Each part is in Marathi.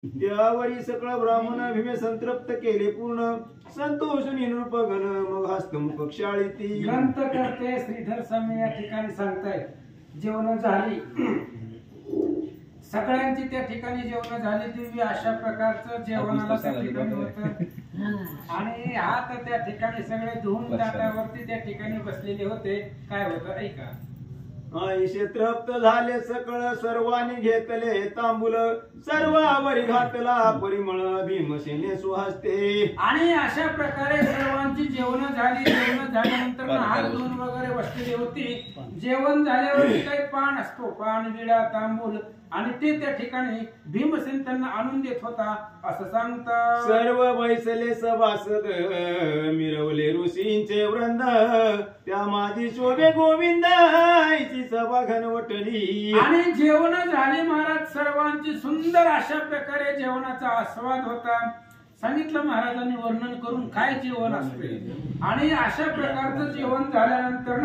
त्यावरी सकळ ब्राह्मण भीमे संतृप्त केले पूर्ण संतोषून नृपगण मग हस्तमुख क्षाळीती. ग्रंथ करते श्रीधर स्वामी या ठिकाणी सांगतायत जेवण झाली सगळ्यांची त्या ठिकाणी जेवण झाली ती अशा प्रकारचं जेवणाला त्या ठिकाणी होतं आणि हात त्या ठिकाणी सगळे धुवून ताटावरती त्या ठिकाणी बसलेले होते. काय होतं ऐका. ऐशे तृप्त झाले सकळ सर्वांनी घेतले तांबूल सर्वावरी घातला परिमळ भीमसेने सुहस्ते. आणि अशा प्रकारे सर्वांची जेवण झाली. जेवण झाल्यानंतर हात धुवून वगैरे बसलेली होती. जेवण झाल्यावर काही पान असतो पान विडा तांबूल आणि ते त्या ठिकाणी भीमसेन त्यांना आणून देत होता असं सांगतात. सर्व बैसले सभासद मिरवले ऋषींचे वृंद त्या माझी शोभे गोविंद आईची सभा घनवटली. आणि जेवण झाले महाराज सर्वांची सुंदर अशा प्रकारे जेवणाचा आस्वाद होता. सांगितलं महाराजांनी वर्णन करून काय जेवण असते. आणि अशा प्रकारचं जेवण झाल्यानंतर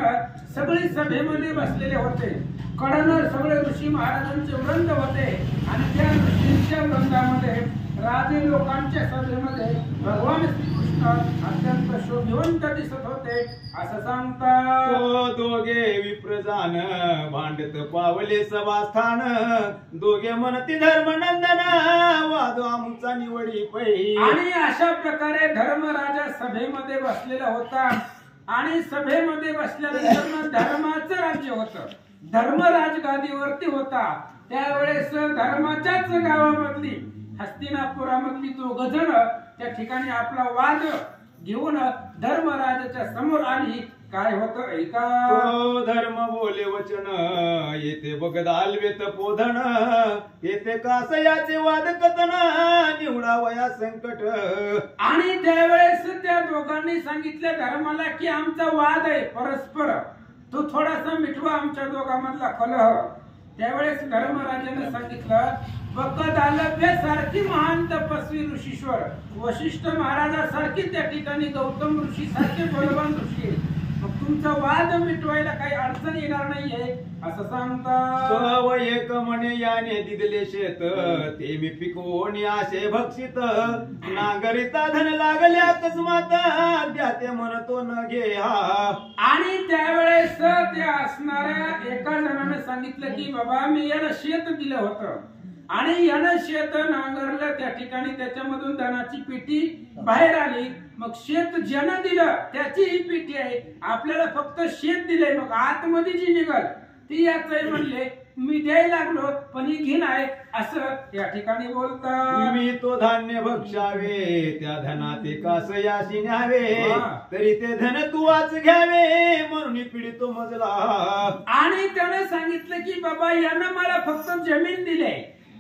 सगळे सभेमध्ये बसलेले होते. कडन सगळे ऋषी महाराजांचे वृंद होते आणि त्या ऋषींच्या वृंदामध्ये राजे लोकांच्या सभेमध्ये भगवान श्रीकृष्ण अत्यंत शोभिवंत दिसत होते असं सांगतात. दोघे विप्रजान भांडत पावले सभास्थान दोघे म्हणती धर्मनंदन वाद आमचा निवडी पै. आणि अशा प्रकारे धर्मराजा सभेमध्ये बसलेला होता आणि सभेमध्ये बसल्यानंतर धर्माचं राज्य होतं. धर्म राजगादीवरती होता. त्यावेळेस धर्माच्याच गावामधली हस्तिनापुरामधली दोघ जण त्या ठिकाणी आपला वाद घेऊन धर्मराजाच्या समोर आली. काय होतं ऐका. धर्म बोले वचन येते बगदाल वेत पोधन येते कासयाचे वाद कथन निवडावया संकट. आणि त्यावेळेस त्या दोघांनी सांगितले धर्माला की आमचा वाद आहे परस्पर तो थोडासा मिटवा आमच्या दोघांमधला कलह. त्यावेळेस धर्मराजाने सांगितलं बगदालव्यासारखी महान तपस्वी ऋषीश्वर वशिष्ठ महाराजासारखी त्या ठिकाणी गौतम ऋषी सारखे बलवान ऋषी मग तुमचा वाद मिटवायला काही अडचण येणार नाहीये असं सांगतात. एक म्हणे याने दिदले शेत ते मी पिकवून आशे भक्षित नागरिता धन लागले अकस्मात द्या ते म्हणतो न घे हा. आणि त्यावेळेस त्या असणाऱ्या एका जणाने सांगितलं की बाबा मी याला शेत दिलं होतं आणि यानं शेत नांगरलं त्या ठिकाणी त्याच्यामधून धनाची पेटी बाहेर आली. मग शेत ज्यानं दिलं त्याची ही पेटी आहे आपल्याला फक्त शेत दिलंय मग आतमध्ये जी निघाल ती याच म्हणले मी द्यायला लागलो पण ही घेण आहे असं या ठिकाणी बोलतात. मी तो धान्य भक्षावे त्या धनाते कासयाशी न्यावे तरी ते धन तू वाच घ्यावे म्हणून पिढीतो मजला. आणि त्याने सांगितलं की बाबा यानं मला फक्त जमीन दिली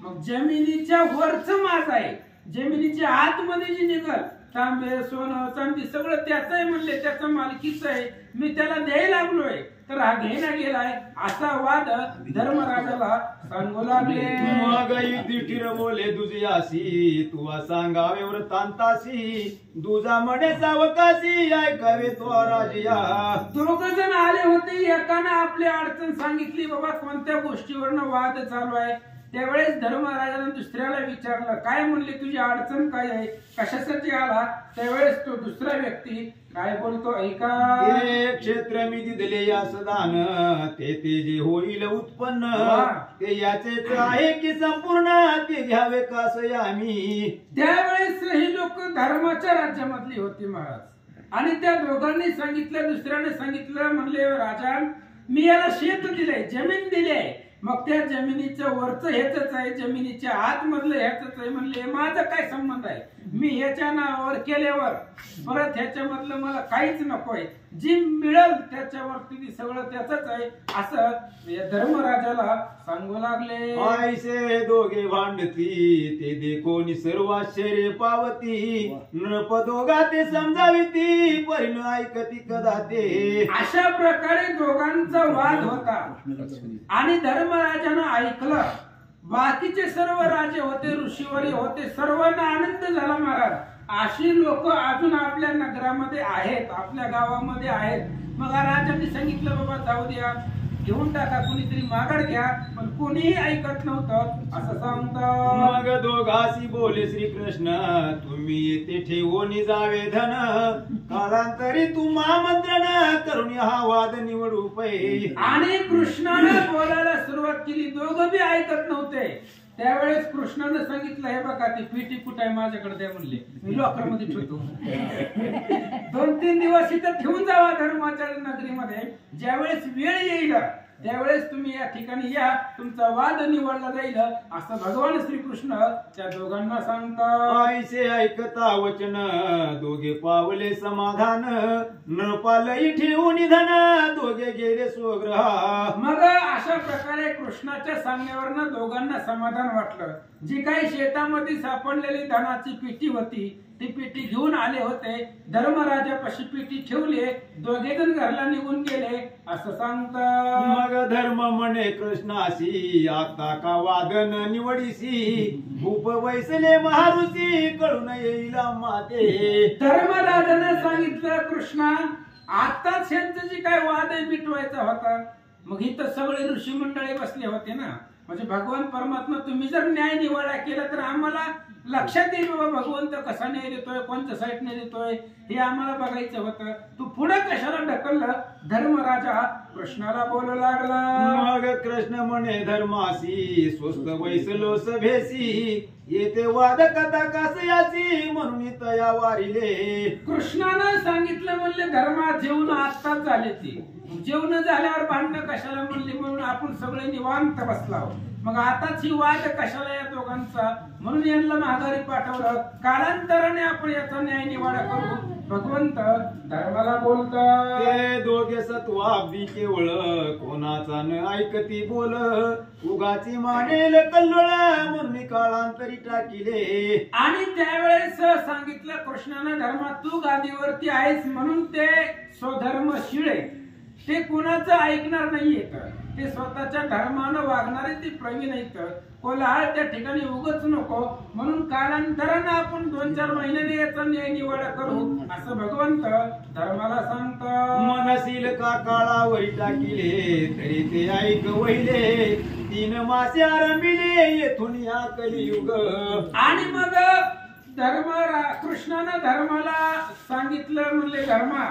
मग जमिनीच्या वरच माझ आहे जमिनीच्या आतमध्ये जी निघल तांबे सोनं चांदी सगळं त्याच आहे म्हणले त्याचं मालकीच आहे मी त्याला द्यायला लागलोय तर हा घेणा गेलाय असा वाद धर्मराजाला सांगू लागले. मग युधिष्ठिर बोले दुजयासी तुवा सांगावे वृत्तांतासी दुजा म्हणे सावकाशी ऐकावे तो राजया. दोघ जण आले होते एकानं आपली अडचण सांगितली बाबा कोणत्या गोष्टीवरनं वाद चालू आहे. त्यावेळेस धर्मराजाने दुसऱ्याला विचारलं काय म्हणले तुझी अडचण काय आहे कशासाठी आला. त्यावेळेस तो दुसरा व्यक्ती काय बोलतो ऐका. क्षेत्र मी दिले या सदान ते जे होईल उत्पन्न ते याचेच आहे की संपूर्ण ते घ्यावे कासया आम्ही. त्यावेळेस ही लोक धर्माच्या राज्यामधली होती महाराज आणि त्या दोघांनी सांगितलं दुसऱ्याने सांगितलं म्हणले राजा मी याला शेत दिलंय जमीन दिली मग त्या जमिनीच्या वरच ह्याच आहे जमिनीच्या आतमधलं ह्याच आहे म्हणले माझा काय संबंध आहे मी ह्याच्या नावावर केल्यावर परत ह्याच्यामधलं मला काहीच नकोय जी मिळेल त्याच्यावरती सगळं त्याच आहे असं धर्मराजाला सांगू लागले. ऐसे दोघे भांडती ते देखोनी सर्व आश्चर्य पावती नृप दोघा ते समजाविती परिण ऐकती कदा ते. अशा प्रकारे दोघांचा वाद होता आणि धर्मराजानं ऐकलं. बाकीचे सर्व राजे होते ऋषीवरी होते सर्वांना आनंद झाला महाराज अशी लोक अजून आपल्या नगरामध्ये आहेत आपल्या गावामध्ये आहेत. मग राजांनी सांगितलं बाबा जाऊ द्या घेऊन टाका, कुणीतरी माघार घ्या. पण कोणीही ऐकत नव्हतं असं सांगतं. मग दोघासी बोले श्रीकृष्ण, तुम्ही येथे ठेवून जावे धन, कालांतरी तुम्हा मंत्रण करून हा वाद निवडू पै. आणि कृष्णानं बोलायला सुरुवात केली. दोघं बी ऐकत नव्हते. त्यावेळेस कृष्णानं सांगितलं, हे बघा ती पेटी कुठं आहे माझ्याकडे द्या म्हणले, मी लॉकरमध्ये ठेवतो. 2-3 दिवस इथं ठेवून जावा धर्माच्या नगरीमध्ये. ज्यावेळेस वेळ येईल त्यावेळेस तुम्ही या ठिकाणी या, तुमचा वाद निवडला जाईल असं भगवान श्रीकृष्ण त्या दोघांना सांगतात. ऐसे ऐकता वचन दोघे पावले समाधान, नरपालही ठेवून धन दोघे गेले स्वगृहा. मग अशा प्रकारे कृष्णाच्या सांगण्यावरनं दोघांना समाधान वाटलं. जी काही शेतामध्ये सापडलेली धनाची पेटी होती ती पेटी घेऊन आले होते. धर्मराजापाशी पेटी ठेवले, दोघे जण घरला निघून गेले असं सांगतात. मग धर्म म्हणे कृष्णाशी, आता का वादन निवडीसी, भूप वैसले महारुषी कळून येईल माते. धर्मराजाने सांगितलं, कृष्णा आताच यांचं जी काय वाद आहे मिटवायचा होता. मग इथं सगळे ऋषी मंडळी बसले होते ना, म्हणजे भगवान परमात्मा तुम्ही जर न्याय निवाडा केला तर आम्हाला लक्षात येईल बाबा भगवंत कसा न्याय देतोय, कोणत्या साईडने देतोय हे आम्हाला बघायचं होतं. तू पुढे कशाला ढकललं. धर्मराजा कृष्णाला बोलू लागला. मग कृष्ण म्हणे धर्मासी, स्वस्त वैसलो सभेसी, येते वाद कथा कसयाची म्हणून तया वारिले. कृष्णानं सांगितलं म्हणले, धर्मा जेवण आत्ताच झाले, ते जेवण झाल्यावर भांडणं कशाला म्हणले, म्हणून आपण सगळे निवांत बसला आहोत. मग आताच ही वाद कशाला या दोघांचा, म्हणून यांना माघारी पाठवलं. कालांतराने आपण याचा न्याय निवाडा करू. भगवंत धर्माला बोलतात. ते दोघे सत्वाब्दी केवळ, कोणाचा न ऐकती बोल, उगाची मानेल कल्लोळ म्हणून काळांतरी टाकिले. आणि त्यावेळेस सांगितलं कृष्णानं, धर्मा तू गादीवरती आहेस म्हणून ते स्वधर्म शिळे, ते कुणाचं ऐकणार नाहीयेत. ते स्वतःच्या धर्मानं वागणारे ते प्रवीण आहेत. कोलाहल त्या ठिकाणी उगच नको, म्हणून कालांतरानं आपण 2-4 महिन्याने याचा न्याय निवाडा करू असं भगवंत धर्माला सांगतात. मनशील का काळावरी टाकिले, तरी ते ऐक वहिले, 3 मासे आरंभिले येथून या कलियुग. आणि मग कृष्णानं धर्माला सांगितलं, म्हणले धर्मा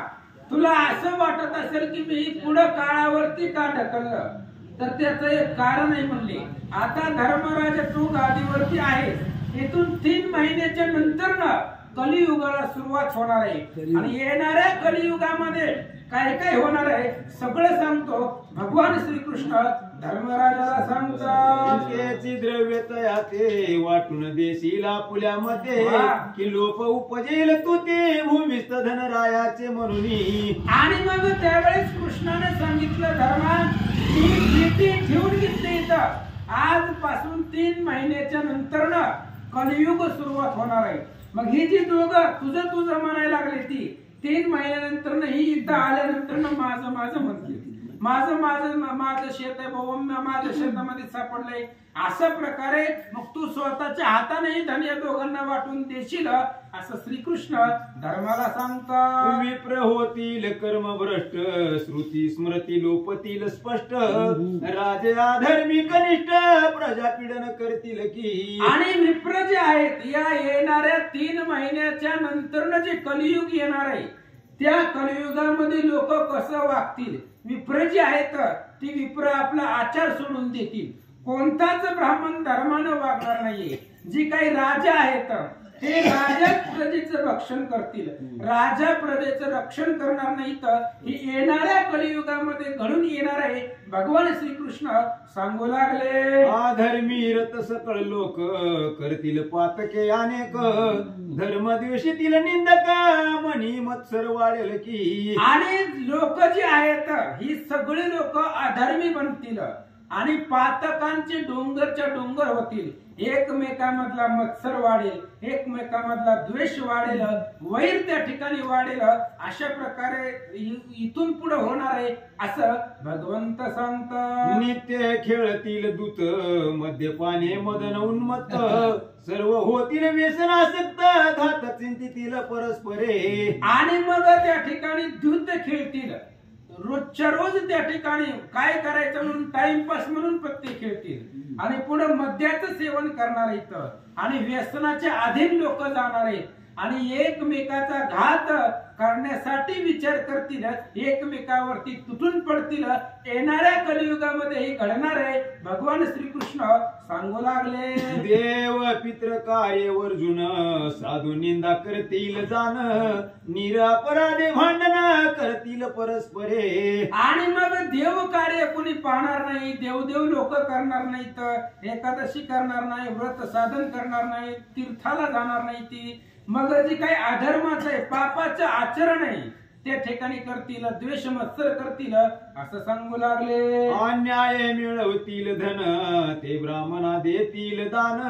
तुला असं वाटत असेल की मी पुढं काळावरती का ढकललं, तर त्याचं एक कारण आहे म्हणले. आता धर्मराज तू गादीवरती आहेस, इथून 3 महिन्याच्या नंतर ना कलियुगाला सुरुवात होणार आहे. आणि येणाऱ्या कलियुगामध्ये काय काय होणार आहे सगळं सांगतो भगवान श्रीकृष्ण धर्मराजाला सांगतात. त्याची द्रव्य तया ते वाटून देशील आपुल्यामध्ये, की लोप उपजेल तू ते भूमिस्थ धनरायाचे म्हणून. आणि मग त्यावेळेस कृष्णाने सांगितलं, धर्मा ही पेटी ठेवून घेतली इथं, आजपासून 3 महिन्याच्या नंतर ना कलियुग सुरुवात होणार आहे. मग ही जी दोघं तुझं म्हणायला लागले, ती 3 महिन्यानंतर ही इथं आल्यानंतर माझं म्हणते, माझं शेत आहे बाबा, माझ्या शेतामध्ये सापडलंय. अशा प्रकारे मग तू स्वतःच्या हाताने धन या दोघांना वाटून देशील असं श्रीकृष्ण धर्माला सांगतात. विप्र होतील कर्मभ्रष्ट, श्रुती स्मृती लोपतील स्पष्ट, राजे अधर्मी कनिष्ठ, प्रजा पीडन करतील की. आणि विप्र जे आहेत या येणाऱ्या 3 महिन्याच्या नंतर जे कलियुग येणार आहे त्या कलियुगामध्ये लोक कसं वागतील. विप्र जे आहेत ती विप्र आपला आचार सोडून देतील, कोणताच ब्राह्मण धर्मानं वागणार नाहीये. जी काही राजा आहेत ते राजा प्रजेचं रक्षण करतील, राजा प्रजेचं रक्षण करणार नाही. तर ही येणाऱ्या कलियुगामध्ये घडून येणार आहे भगवान श्रीकृष्ण सांगू लागले. अधर्मी रत सकळ लोक करतील पातके अनेक, धर्मद्वेषीतील निंदक मनी मत्सर वाढेल की. आणि लोक जी आहेत ही सगळी लोक अधर्मी बनतील आणि पातकांचे डोंगरच्या डोंगर होतील. एकमेकांमधला मत्सर वाढेल, एकमेकांमधला द्वेष वाढेल, वैर त्या ठिकाणी वाढेल. अशा प्रकारे इथून पुढे होणार आहे असं भगवंत सांगतात. नित्य खेळतील दूत मद्यपाने मदन उन्मत्त, सर्व होतील व्यसनासक्त घात चिंतितील परस्परे. आणि मग त्या ठिकाणी दूत खेळतील, रोजच्या रोज त्या ठिकाणी काय करायचं म्हणून टाइमपास म्हणून पत्ते खेळतील आणि पुढे मद्याचं सेवन करणार आहेत आणि व्यसनाचे अधीन लोक जाणार आहेत आणि एकमेकाचा घात करण्यासाठी विचार करतील, एकमेकावरती तुटून पडतील. येणाऱ्या कलियुगामध्ये हे घडणार आहे. भगवान श्रीकृष्ण सांगू लागले, देव पित्र कार्य वर्जुन साधू निंदा करतील जाण, निरापराधे भांडण करतील परस्परे. आणि मग देव कार्य कोणी पाहणार नाही, देवदेव लोक करणार नाहीत, एकादशी करणार नाही, व्रत साधन करणार नाही, तीर्थाला जाणार नाही. ती मग जे काही अधर्माचं आहे, पापाचं आचरण आहे त्या ठिकाणी करतील, द्वेष मत्सर करतील असं सांगू लागले. अन्याय मिळवतील धन ते ब्राह्मणा देतील दान,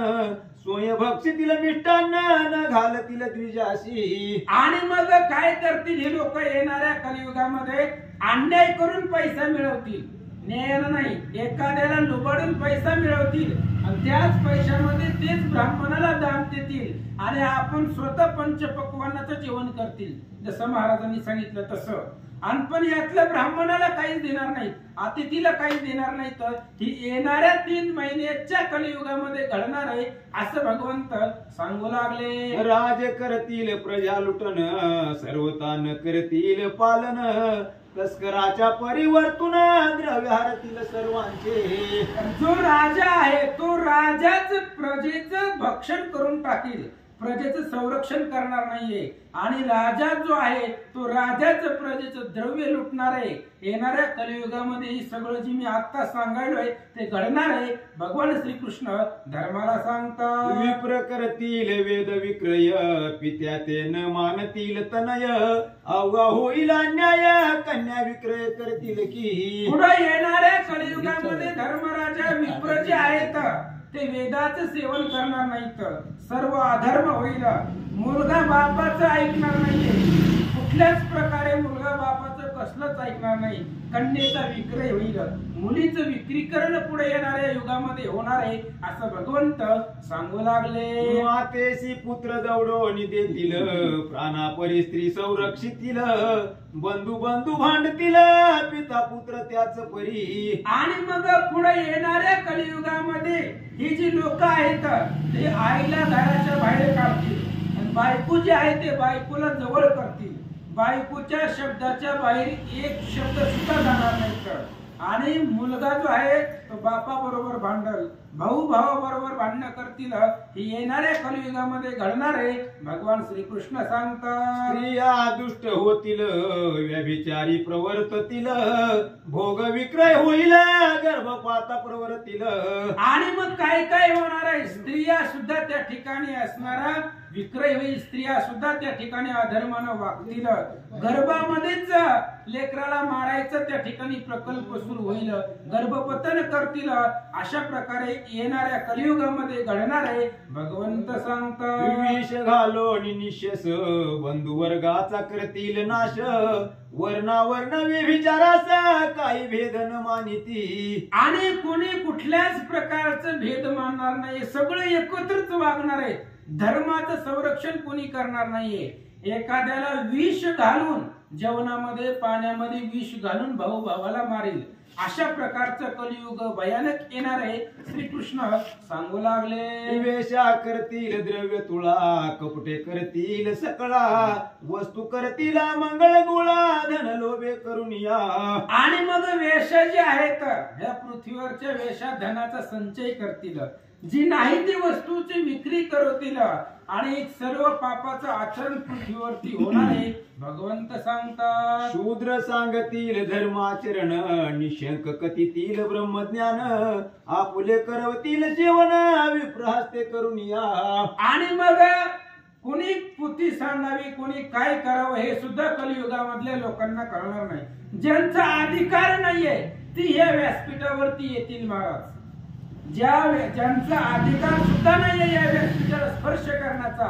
स्वयं भक्षितील मिष्टान्न न घालतील द्विजाशी. आणि मग काय करतील हे लोक येणाऱ्या कलियुगामध्ये? अन्याय करून पैसा मिळवतील, न्यायाला नाही, एखाद्याला लुबाडून पैसा मिळवतील आणि त्याच पैशामध्ये तेच ब्राह्मणाला दान देतील आणि आपण स्वतः पंचपक्वान्नाचं जेवण करतील, जसं महाराजांनी सांगितलं तसं. आणि पण यातल्या ब्राह्मणाला काहीच देणार नाहीत, अतिथीला काहीच देणार नाहीत. ही येणाऱ्या 3 महिन्याच्या कलियुगामध्ये घडणार आहे असं भगवंत सांगू लागले. राज करतील प्रजा लुटन, सर्वतान करतील पालन, तस्कराच्या परिवर्तून द्रव्यहारतील सर्वांचे. जो राजा आहे तो राजाच प्रजेचं भक्षण करून टाकील, प्रजेचं संरक्षण करणार नाहीये. आणि राजा जो आहे तो राजाच प्रजेचं द्रव्य लुटणार आहे. येणाऱ्या कलियुगामध्ये हे सगळं जे मी आता सांगायलोय ते घडणार आहे. भगवान श्रीकृष्ण धर्माला सांगतात, विप्र करतील वेद विक्रय, पित्या ते न मानतील तनय, अवघा होईल अन्याय कन्या विक्रय करतील की. पुढे येणाऱ्या कलियुगामध्ये धर्मराजा विप्र जे आहेत ते वेदाचं सेवन करणार नाहीत, सर्व अधर्म होईल. मुलगा बापाचं ऐकणार नाहीये, कुठल्याच प्रकारे मुलगा बापाचं कसलंच ऐकणार नाही. कन्येचा विक्रय होईल, मुलीचं विक्रीकरण पुढे येणाऱ्या युगामध्ये होणार आहे असं भगवंत सांगू लागले. मातेशी पुत्र दौडून देतील, प्राणापरी स्त्री संरक्षितील, बंधू बंधू भांडतील, पिता पुत्र त्याच परी. आणि मग पुढे येणाऱ्या कलियुगामध्ये ही जी लोक आहेत ते आईला घराच्या बाहेर काढतील आणि बायको जे आहे ते बायकोला जवळ करतील. बायकोच्या शब्दाच्या बाहेर एक शब्द सुद्धा जाणार नाही. आणि मुलगा जो आहे तो बापा बरोबर भांडल, भाऊ भावाबरोबर भांडणं करतील. हे येणाऱ्या कलियुगामध्ये घडणार आहे भगवान श्रीकृष्ण सांगतात. स्त्रिया दुष्ट होतील, व्यभिचारी प्रवर्ततील, भोग विक्रय होईल, गर्भपाता प्रवर्तील. आणि मग काय काय होणार आहे? स्त्रिया सुद्धा त्या ठिकाणी असणारा विक्रय होईल, स्त्रिया सुद्धा त्या ठिकाणी अधर्मानं वागतील, गर्भामध्येच लेकराला मारायचं त्या ठिकाणी प्रकल्प सुरू होईल, गर्भपतन करतील. अशा प्रकारे येणाऱ्या कलियुगामध्ये घडणार आहे भगवंत सांगतात. विष घालो निशस, बंधू वर्गाचा करतील नाश, वर्णावर्ण व्यभिचाराचा काही भेद न मानिती. आणि कोणी कुठल्याच प्रकारचं भेद मानणार नाही, सगळे एकत्रच वागणार आहे. धर्माचं संरक्षण कोणी करणार नाहीये. एखाद्याला विष घालून जेवणामध्ये पाण्यामध्ये विष घालून भाऊ भावाला मारेल, अशा प्रकारचं कलियुग भयानक येणार आहे श्रीकृष्ण सांगू लागले. वेशा करतील द्रव्य तुळा, कपटे करतील सकळा, वस्तू करतील मंगळ गोळा, धन लोभे करून या. आणि मग वेश जे आहेत ह्या पृथ्वीवरच्या वेशा धनाचा संचय करतील, जी नाही ती वस्तूची विक्री करतील आणि सर्व पापाचं आचरण पृथ्वीवरती होणार आहे भगवंत सांगतात. शूद्र सांगतील धर्माचरण, निशंक कथितील ब्रह्मज्ञान, आपुले करवतील जेवण, विप्रहस्ते करून या. आणि मग कोणी पुती सांगावी, कोणी काय करावं हे सुद्धा कलियुगामधल्या लोकांना कळणार नाही. ज्यांचा अधिकार नाहीये ती या व्यासपीठावरती येतील महाराज. ज्यांचा अधिकार सुद्धा नाहीये या व्यासपीठाला स्पर्श करण्याचा,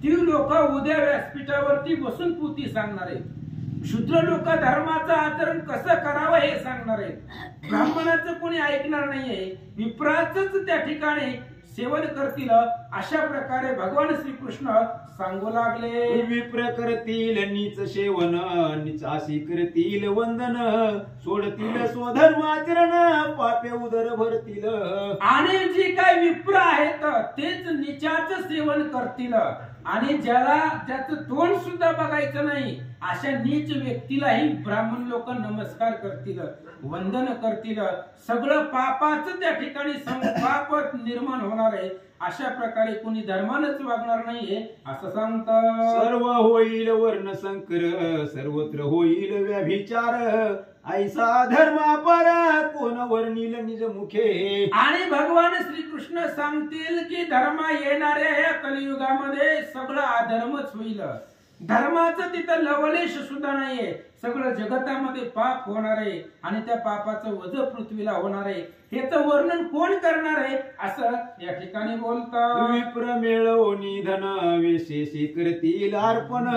ती लोक उद्या व्यासपीठावरती बसून पुती सांगणार आहेत. शूद्र लोक धर्माचं आचरण कसं करावं हे सांगणार आहेत. ब्राह्मणाचं कोणी ऐकणार नाहीये, विप्राचंच त्या ठिकाणी सेवन करतील अशा प्रकारे भगवान श्रीकृष्ण सांगू लागले. विप्र करतील नीच सेवन, नीचासी करतील वंदन, सोडतील स्वधर्माचरण, पापे उदर भरतील. आणि जे काय विप्र आहेत तेच नीचाचं सेवन करतील आणि ज्याचं तोंड सुद्धा बघायचं नाही अशा नीच व्यक्तीलाही ब्राह्मण लोक नमस्कार करतील, वंदन करतील. सगळं पापाचं त्या ठिकाणी पाप निर्माण होणार आहे. अशा प्रकारे कोणी धर्मानच वागणार नाहीये असं सांगतात. सर्व होईल वर्ण संकर, सर्वत्र होईल व्याभिचार, ऐसा धर्मापर कोण वर्णिल निज मुखे. आणि भगवान श्रीकृष्ण सांगतील की धर्म येणाऱ्या या कलियुगामध्ये सगळं अधर्मच होईल. धर्माचं तिथं लवलेश सुद्धा नाहीये. सगळं जगतामध्ये पाप होणार आहे आणि त्या पापाचं वज पृथ्वीला होणार आहे. हेच वर्णन कोण करणार आहे असं या ठिकाणी बोलतात. विप्र मिळवणी धन, विशेषी करतील अर्पण,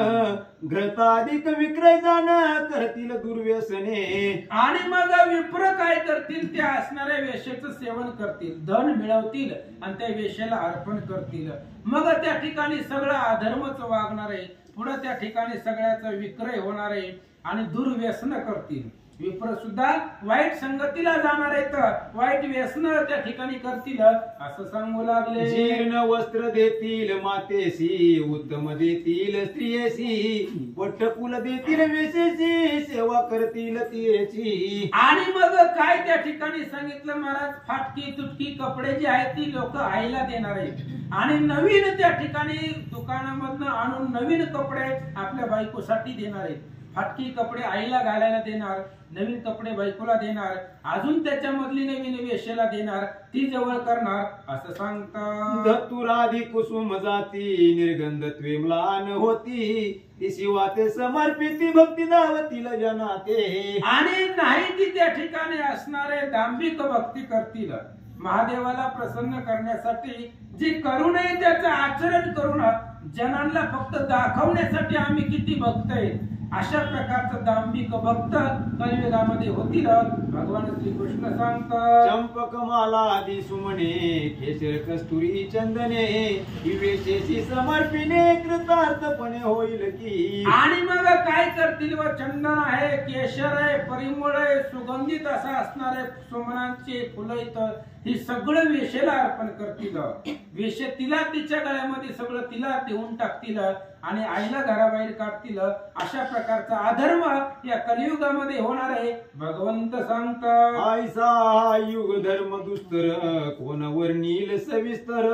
घृताधिक विक्रय जाण, करतील दुर्व्यसने. आणि मग विप्र काय करतील, त्या असणाऱ्या वेश्येचं सेवन करतील, धन मिळवतील आणि त्या वेश्येला अर्पण करतील. मग त्या ठिकाणी सगळं अधर्मच वागणार आहे. पुढे त्या ठिकाणी सगळ्याचा विक्रय होणार आहे आणि दुर्व्यसन करतील. विप्र सुद्धा वाईट संगतीला जाणार आहेत, वाईट व्यसन त्या ठिकाणी करतील असं सांगू लागले. जीर्ण वस्त्र देतील मातेसी, उत्तम देतील स्त्रियेसी, पट्टकुल देतील वेशेसी, सेवा करतील तिची. आणि मग काय त्या ठिकाणी सांगितलं महाराज, फाटकी तुटकी कपडे जे आहेत ती लोक आईला देणार आहेत आणि नवीन त्या ठिकाणी दुकानामधनं आणून नवीन कपडे आपल्या बायकोसाठी देणार आहेत. फाटकी कपडे आईला घालायला देणार, नवीन कपडे बायकोला देणार, अजून त्याच्यामधली नवीन वेश्येला देणार, ती जवळ करणार असं सांगतात. धतुराधी कुसुम जाती, निर्गंधत्वे म्लान होती, ती शिवाते समर्पिती, भक्ती दावतील जनाते. आणि नाही ती त्या ठिकाणी असणारे दांभिक भक्ती करतील. महादेवाला प्रसन्न करण्यासाठी जी करू नये त्याचं आचरण करून जनांना फक्त दाखवण्यासाठी आम्ही किती भक्त आहे अशा प्रकारचं दांभिक भक्त कलियुगामध्ये होतील भगवान श्रीकृष्ण सांगतात. चंपक माला आदी सुमने, केशर कस्तुरी चंदने, विवेशेशी समर्पिणे, कृतार्थपणे होईल की. आणि मग काय करतील, व चंदन आहे, केशर आहे, परिमळ आहे, सुगंधित असं असणारे सुमनांचे फुलं इथं ही सगळं वेशेला अर्पण करतील. वेशे तिला तिच्या गळ्यामध्ये सगळं तिला देऊन टाकतील आणि आईला घराबाहेर काढतील. अशा प्रकारचा अधर्म या कलियुगामध्ये होणार आहे भगवंत सांगतात. ऐसा युग धर्म दुस्तर, कोण वर्णील सविस्तर,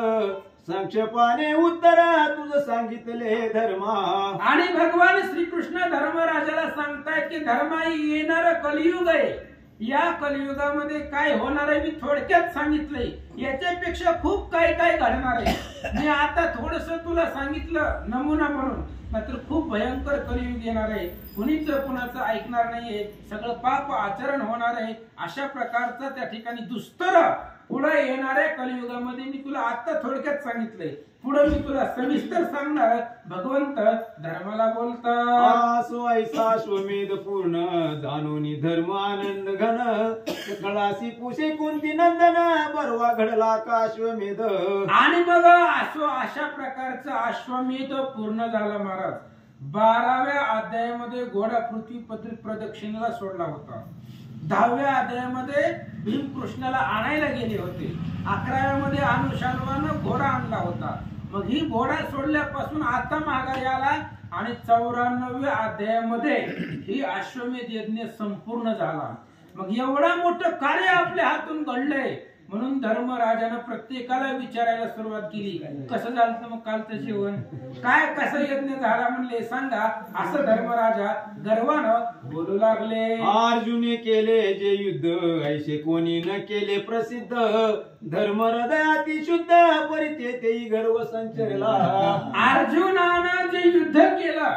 संक्षेपाने उत्तर तुझं सांगितले धर्मा. आणि भगवान श्रीकृष्ण धर्मराजाला सांगतायत की धर्म येणार कलियुग आहे. या कलियुगामध्ये काय होणार आहे मी थोडक्यात सांगितलंय, याच्यापेक्षा खूप काय काय घडणार आहे. मी आता थोडस तुला सांगितलं नमुना म्हणून, मात्र खूप भयंकर कलियुग येणार आहे. कुणीच कुणाचं ऐकणार नाहीये, सगळं पाप आचरण होणार आहे. अशा प्रकारचं त्या ठिकाणी दुस्तर पुढे येणाऱ्या कलियुगामध्ये मी तुला आता थोडक्यात सांगितलंय. पुढे मी तुला सविस्तर सांगणार भगवंत धर्माला बोलतात. असो ऐसा श्वमेध पूर्ण, जाणून धर्म आनंद घन, कळासी पुषे कुंती नंदन, बरवा घडला का अश्वमेध. आणि मग असो अशा प्रकारचं अश्वमेध पूर्ण झाला महाराज. 12व्या अध्यायामध्ये घोडा पृथ्वी प्रदक्षिणेला सोडला होता. 10व्या अध्यायामध्ये भीम कृष्णाला आणायला गेले होते. 11व्यामध्ये अनुशाल्वानं घोडा आणला होता. मग ही घोडा सोडल्यापासून आता माघारी आला आणि 94व्या अध्यायामध्ये ही अश्वमेध यज्ञ संपूर्ण झाला. मग एवढा मोठं कार्य आपल्या हातून घडलंय म्हणून धर्मराजानं प्रत्येकाला विचारायला सुरुवात केली, कसं झालं मग कालचं जेवण, काय कसं यज्ञ झाला म्हणले सांगा. असं धर्मराजा गर्वानं बोलू लागले. अर्जुने केले जे युद्ध, ऐसे कोणी न केले प्रसिद्ध, धर्म हृदयाती शुद्ध, परिते तेही गर्व संचरला. अर्जुनानं जे युद्ध केलं,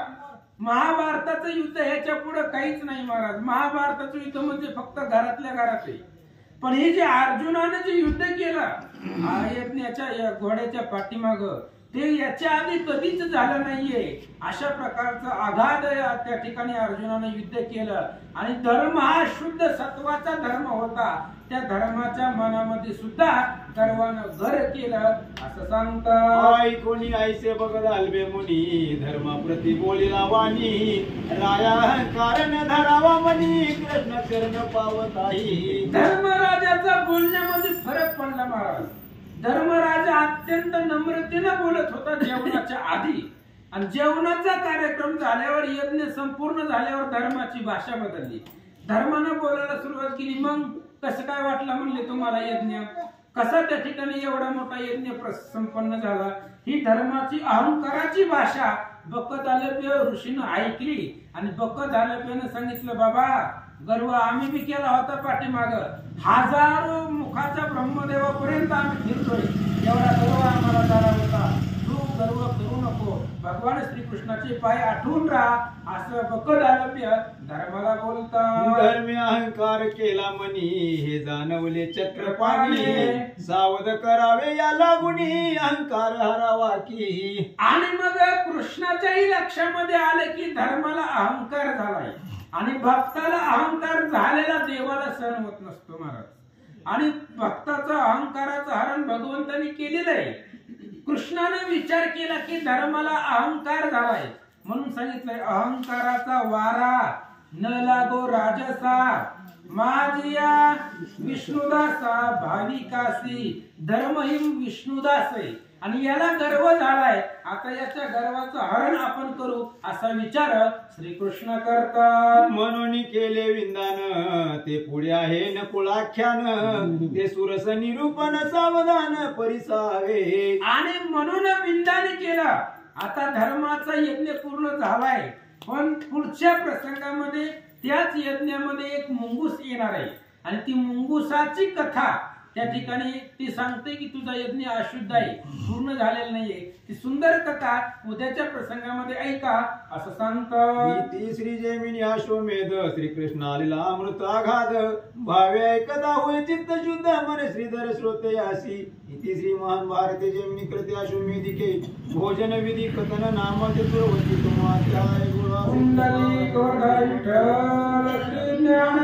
महाभारताचं युद्ध ह्याच्या पुढे काहीच नाही महाराज. महाभारताचं युद्ध म्हणजे फक्त घरातल्या घरात आहे. पण हे जे अर्जुनाने जे युद्ध केलं यज्ञाच्या या घोड्याच्या पाठीमाग, ते याच्या आधी कधीच झालं नाहीये. अशा प्रकारचं आघात त्या ठिकाणी अर्जुनाने युद्ध केलं. आणि धर्म हा शुद्ध सत्वाचा धर्म होता. त्या धर्माच्या मनामध्ये सुद्धा गर्वानं घर केलं असं सांगतात. आई कोणी आईसे बघ आलबे मुनी धर्मा प्रति बोलिला वाणी राया कारण धरावा मनी कृष्ण चरण पावताही. धर्मराजाचा बोलण्यामध्ये फरक पडला महाराज. धर्मराजा अत्यंत नम्रतेनं बोलत होता जेवणाच्या आधी, आणि जेवणाचा कार्यक्रम झाल्यावर यज्ञ संपूर्ण झाल्यावर धर्माची भाषा बदलली. धर्मानं बोलायला सुरुवात केली. मग कसं काय वाटलं म्हणले तुम्हाला यज्ञ, कसा त्या ठिकाणी एवढा मोठा यज्ञ संपन्न झाला. ही धर्माची अहंकाराची भाषा बकदालप्य ऋषीनं ऐकली, आणि बकदालप्यानं सांगितलं बाबा गर्व आम्ही बी केला होता पाठीमाग, हजारो मुखाच्या ब्रह्मदेवापर्यंत आम्ही फिरतोय, एवढा गर्व आम्हाला झाला होता. तू गर्व करू नको, भगवान श्रीकृष्णाचे पाय आठवून राहा असं बकदालप्य धर्माला बोलतात. धर्मी अहंकार केला मनी हे जाणवले चक्रपाणी सावध करावे याला गुणी अहंकार हरावा की. आणि मग कृष्णाच्याही लक्षामध्ये आले की धर्माला अहंकार झालाय, आणि भक्ताला अहंकार झालेला देवाला सहन होत नसतो महाराज. आणि भक्ताचं अहंकाराचं हरण भगवंतांनी केलेलं आहे. कृष्णाने विचार केला की धर्माला अहंकार झालाय, म्हणून सांगितलंय अहंकाराचा वारा न लागो राजसा माझिया विष्णुदासा भाविकासी धर्महिम विष्णुदास आहे. आणि याला गर्व झालाय, आता याच्या गर्वाचं हरण आपण करू असा विचार श्रीकृष्ण करतात. म्हणून केले विंदान ते पुढे आहे न कुळाख्यान ते सुरस निरूपण सावधान परिसावे. आणि म्हणून विंदाने केला. आता धर्माचा यज्ञ पूर्ण झालाय, पण पुढच्या प्रसंगामध्ये त्याच यज्ञामध्ये एक मुंगूस येणार आहे, आणि ती मुंगुसाची कथा त्या ठिकाणी ती सांगते की तुझा यज्ञ अशुद्ध आहे, पूर्ण झालेला नाहीये. ती सुंदर कथा उद्याच्या प्रसंगामध्ये ऐका असं सांगतं. श्री जैमिनी अश्वमेध श्रीकृष्ण आलेला अमृत आघात भावे ऐकता होय चित्त शुद्ध मन श्रीधर श्रोते यासी. इति श्री महान भारती जैमिनी कृते अश्वमेधिके भोजन विधी कथन नामते प्रवचित कुंडली गोवर्धन विठ्ठल श्री ज्ञान